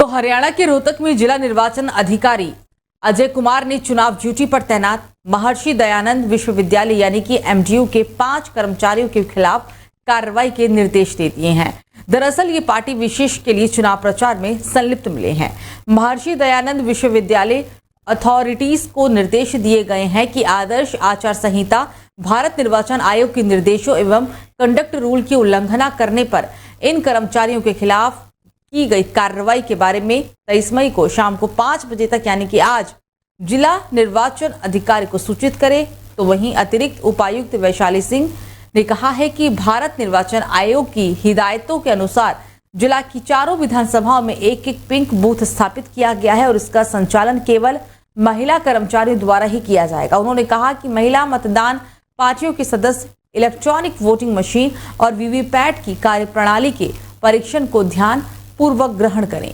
तो हरियाणा के रोहतक में जिला निर्वाचन अधिकारी अजय कुमार ने चुनाव ड्यूटी पर तैनात महर्षि दयानंद विश्वविद्यालय यानी कि एमडीयू के 5 कर्मचारियों के खिलाफ कार्रवाई के निर्देश दे दिए हैं। दरअसल ये पार्टी विशेष के लिए चुनाव प्रचार में संलिप्त मिले हैं। महर्षि दयानंद विश्वविद्यालय अथॉरिटीज को निर्देश दिए गए हैं कि आदर्श आचार संहिता, भारत निर्वाचन आयोग के निर्देशों एवं कंडक्ट रूल की उल्लंघना करने पर इन कर्मचारियों के खिलाफ की गई कार्रवाई के बारे में 23 मई को शाम को 5 बजे तक यानी कि आज जिला निर्वाचन अधिकारी को सूचित करें। तो वहीं अतिरिक्त उपायुक्त वैशाली सिंह ने कहा है कि भारत निर्वाचन आयोग की हिदायतों के अनुसार जिला की चारों विधानसभाओं में एक पिंक बूथ स्थापित किया गया है और इसका संचालन केवल महिला कर्मचारियों द्वारा ही किया जाएगा। उन्होंने कहा कि महिला मतदान पार्टियों के सदस्य इलेक्ट्रॉनिक वोटिंग मशीन और वीवीपैट की कार्यप्रणाली के परीक्षण को ध्यान पूर्वक ग्रहण करें।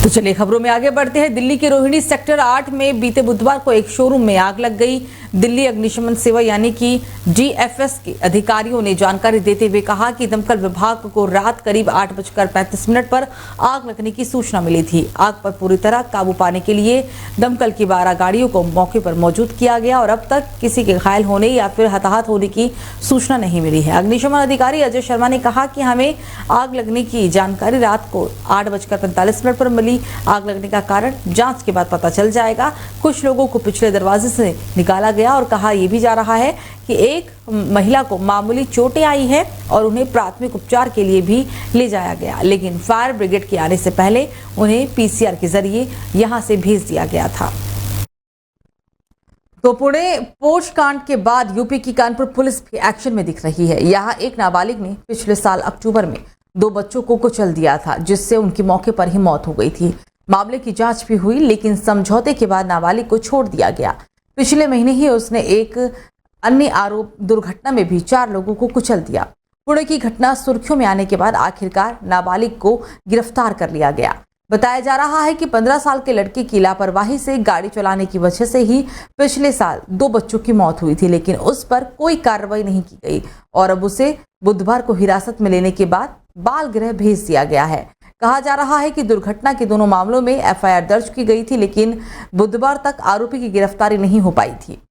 तो चलिए खबरों में आगे बढ़ते हैं। दिल्ली के रोहिणी सेक्टर 8 में बीते बुधवार को एक शोरूम में आग लग गई। दिल्ली अग्निशमन सेवा यानी कि डीएफएस के अधिकारियों ने जानकारी देते हुए कहा कि दमकल विभाग को रात करीब 8:35 पर आग लगने की सूचना मिली थी। आग पर पूरी तरह काबू पाने के लिए दमकल की 12 गाड़ियों को मौके पर मौजूद किया गया और अब तक किसी के घायल होने या फिर हताहत होने की सूचना नहीं मिली है। अग्निशमन अधिकारी अजय शर्मा ने कहा कि हमें आग लगने की जानकारी रात को 8:45 पर मिली। आग लगने का कारण जांच के बाद पता चल जाएगा। कुछ लोगों को पिछले दरवाजे से निकाला गया और कहा यह भी जा रहा है कि एक महिला को मामूली चोटें आई है और उन्हें प्राथमिक उपचार के लिए भी ले जाया गया, लेकिन फायर ब्रिगेड के आने से पहले उन्हें पीसीआर के जरिए यहां से भेज दिया गया था। तो पुणे पोश कांड के बाद यूपी की कानपुर पुलिस भी एक्शन में दिख रही है। यहां एक नाबालिग ने पिछले साल अक्टूबर में 2 बच्चों को कुचल दिया था, जिससे उनकी मौके पर ही मौत हो गई थी। मामले की जांच भी हुई, लेकिन समझौते के बाद नाबालिग को छोड़ दिया गया। पिछले महीने ही उसने एक अन्य आरोप दुर्घटना में भी 4 लोगों को कुचल दिया। पुणे की घटना सुर्खियों में आने के बाद आखिरकार नाबालिग को गिरफ्तार कर लिया गया। बताया जा रहा है कि 15 साल के लड़के की लापरवाही से गाड़ी चलाने की वजह से ही पिछले साल 2 बच्चों की मौत हुई थी, लेकिन उस पर कोई कार्रवाई नहीं की गई और अब उसे बुधवार को हिरासत में लेने के बाद बाल गृह भेज दिया गया है। कहा जा रहा है कि दुर्घटना के दोनों मामलों में एफआईआर दर्ज की गई थी, लेकिन बुधवार तक आरोपी की गिरफ्तारी नहीं हो पाई थी।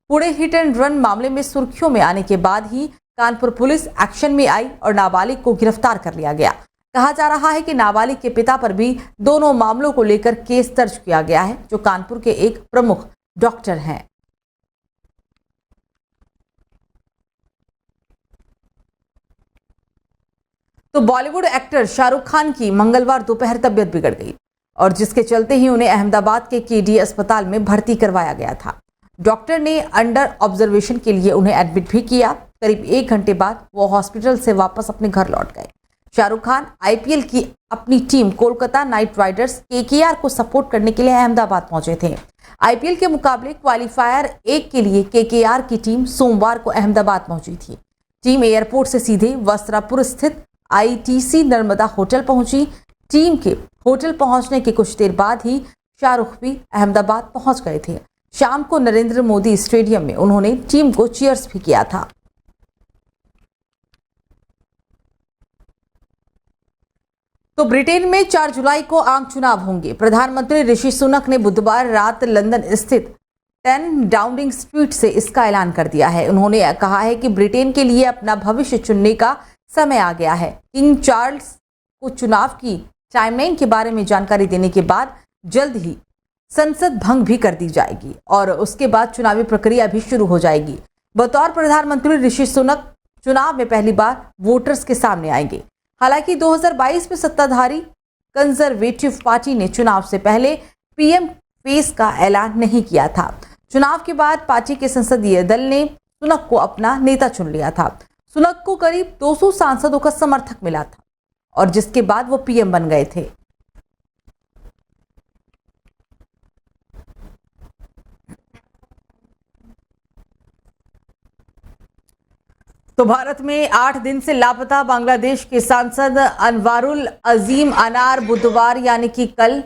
पुणे हिट एंड रन मामले में सुर्खियों में आने के बाद ही कानपुर पुलिस एक्शन में आई और नाबालिग को गिरफ्तार कर लिया गया। कहा जा रहा है कि नाबालिग के पिता पर भी दोनों मामलों को लेकर केस दर्ज किया गया है, जो कानपुर के एक प्रमुख डॉक्टर हैं। तो बॉलीवुड एक्टर शाहरुख खान की मंगलवार दोपहर तबीयत बिगड़ गई और जिसके चलते ही उन्हें अहमदाबाद के केडी अस्पताल में भर्ती करवाया गया था। डॉक्टर ने अंडर ऑब्जर्वेशन के लिए उन्हें एडमिट भी किया। करीब 1 घंटे बाद वो हॉस्पिटल से वापस अपने घर लौट गए। शाहरुख खान आईपीएल की अपनी team Kolkata night Riders KKR को सपोर्ट करने के लिए अहमदाबाद पहुंचे थे। आईपीएल के मुकाबले क्वालिफायर 1 के लिए केकेआर की टीम सोमवार को अहमदाबाद पहुंची थी। टीम एयरपोर्ट से सीधे वस्त्रापुर स्थित आईटीसी नर्मदा होटल पहुंची। टीम के होटल पहुंचने के कुछ देर बाद ही शाहरुख भी अहमदाबाद पहुंच गए थे। शाम को नरेंद्र मोदी स्टेडियम में उन्होंने टीम को चीयर्स भी किया था। तो ब्रिटेन में 4 जुलाई को आम चुनाव होंगे। प्रधानमंत्री ऋषि सुनक ने बुधवार रात लंदन स्थित 10 डाउनिंग स्ट्रीट से इसका ऐलान कर दिया है। उन्होंने कहा है कि ब्रिटेन के लिए अपना भविष्य चुनने का समय आ गया है। किंग चार्ल्स को चुनाव की टाइमलाइन के बारे में जानकारी देने के बाद जल्द ही संसद भंग भी कर दी जाएगी और उसके बाद चुनावी प्रक्रिया भी शुरू हो जाएगी। बतौर प्रधानमंत्री ऋषि सुनक चुनाव में पहली बार वोटर्स के सामने आएंगे। हालांकि 2022 में सत्ताधारी कंजर्वेटिव पार्टी ने चुनाव से पहले पीएम फेस का ऐलान नहीं किया था। चुनाव के बाद पार्टी के संसदीय दल ने सुनक को अपना नेता चुन लिया था। सुनक को करीब 200 सांसदों का समर्थक मिला था और जिसके बाद वो पीएम बन गए थे। तो भारत में 8 दिन से लापता बांग्लादेश के सांसद अनवारुल अजीम अनार बुधवार यानी कि कल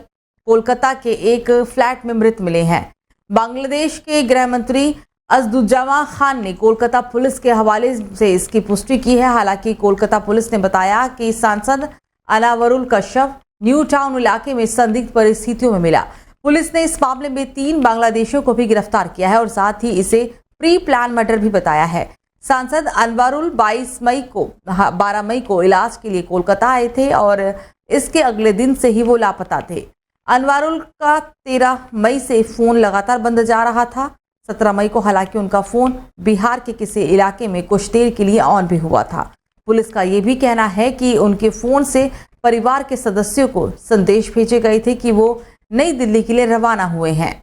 कोलकाता के एक फ्लैट में मृत मिले हैं। बांग्लादेश के गृह मंत्री असदुज्जमा खान ने कोलकाता पुलिस के हवाले से इसकी पुष्टि की है। हालांकि कोलकाता पुलिस ने बताया कि सांसद अनावरुल का शव न्यू टाउन इलाके में संदिग्ध परिस्थितियों में मिला। पुलिस ने इस मामले में 3 बांग्लादेशियों को भी गिरफ्तार किया है और साथ ही इसे प्री प्लान मर्डर भी बताया है। सांसद अनवरुल 12 मई को इलाज के लिए कोलकाता आए थे और इसके अगले दिन से ही वो लापता थे। अनवरुल का 13 मई से फोन लगातार बंद जा रहा था। 17 मई को हालांकि उनका फोन बिहार के किसी इलाके में कुछ देर के लिए ऑन भी हुआ था। पुलिस का ये भी कहना है कि उनके फोन से परिवार के सदस्यों को संदेश भेजे गए थे कि वो नई दिल्ली के लिए रवाना हुए हैं।